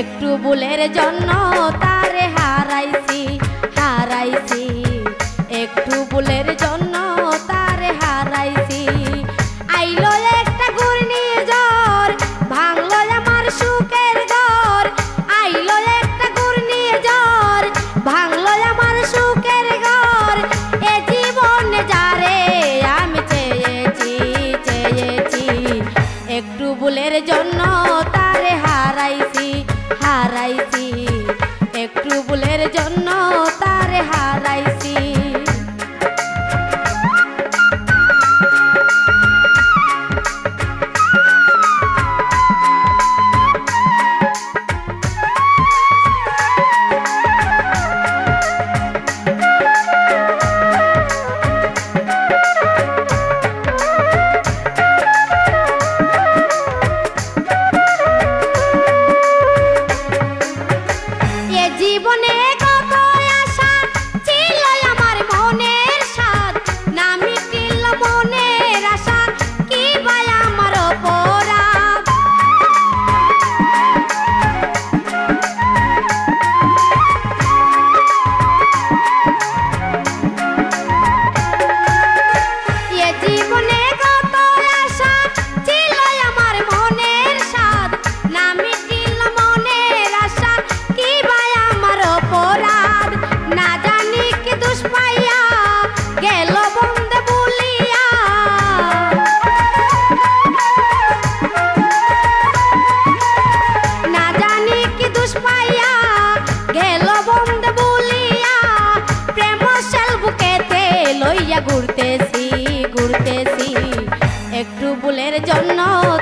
একটু ভুলের জন্য তারে হারাইছি হারাইছি, একটু ভুলের জন্য তারে হারাইছি। আইলো একটা ঘূর্ণিঝড় ভাঙলো আমার সুখের ঘর, আইলো একটা ঘূর্ণিঝড় ভাঙলো আমার সুখের ঘর। এ জীবনে যারে আমি চেয়েছি চেয়েছি, একটু ভুলের জন্য তারে হারাইছি হারাইছি, একটু ভুলের জন্য তারে হারাইছি। জীবনে কত আশা ছিল আমার মনের সাথ, না মিটিল মনের আশা কি ভাই আমার অপরাধ। এ জীবনে কত আশা ছিল আমার মনের সাথ, না মিটিল মনের আশা কি ভাই আমার অপরাধ। না জানি কি দোষ পাইয়া গেল বন্ধে বলিয়া, না জানি কি দোষ পাইয়া গেল বন্ধে বলিয়া। প্রেম শাল বুকেতে লইয়া ঘুরতেছি ঘুরতেছি, একটু ভুলের জন্য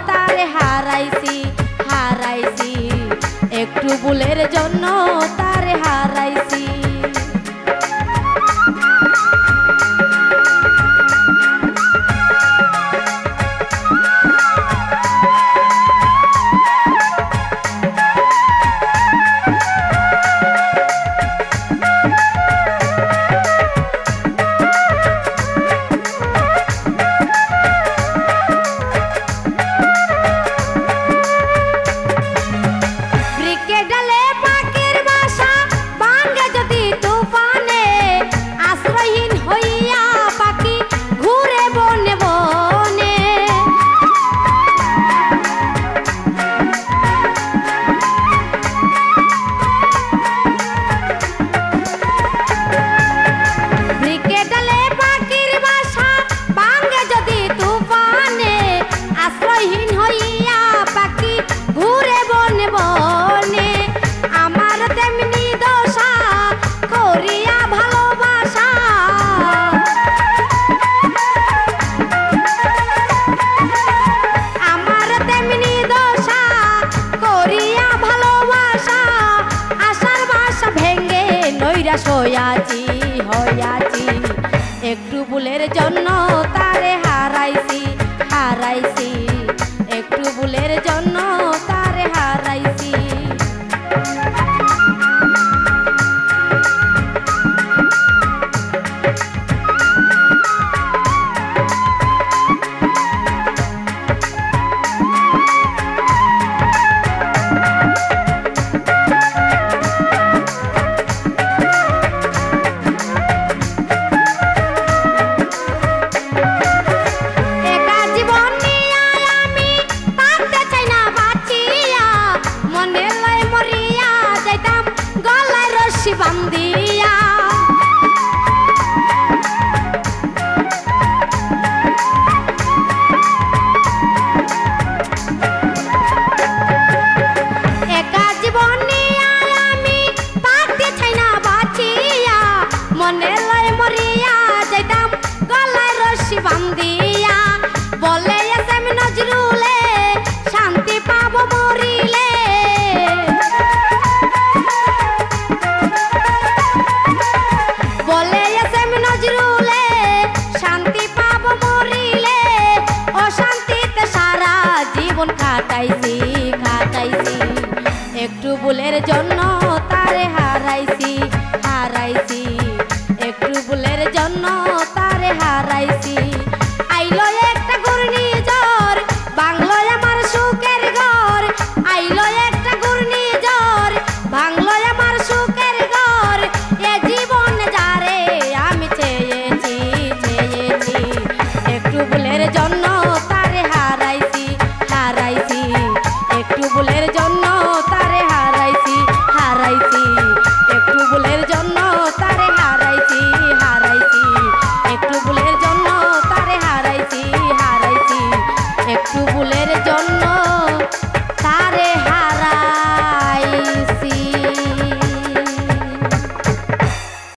তারে হারাইছি হারাইছি, একটু ভুলের জন্য তারে হারাইছি। ডালে পাখির বাসা ভাঙে যদি তুফানে, আশ্রয়হীন হইয়া পাখি ঘুরে বনে বনে। ডালে পাখির বাসা ভাঙে যদি তুফানে, আশ্রয়হীন হইয়া পাখি ঘুরে বনে বনে। আমার তেমনি দশা করিয়া ভালোবাসা, আমার তেমনি দশা করিয়া ভালোবাসা। আশার বাসা ভেঙ্গে নৈরাশ হইয়াছি হইয়াছি, একটু ভুলের জন্য তা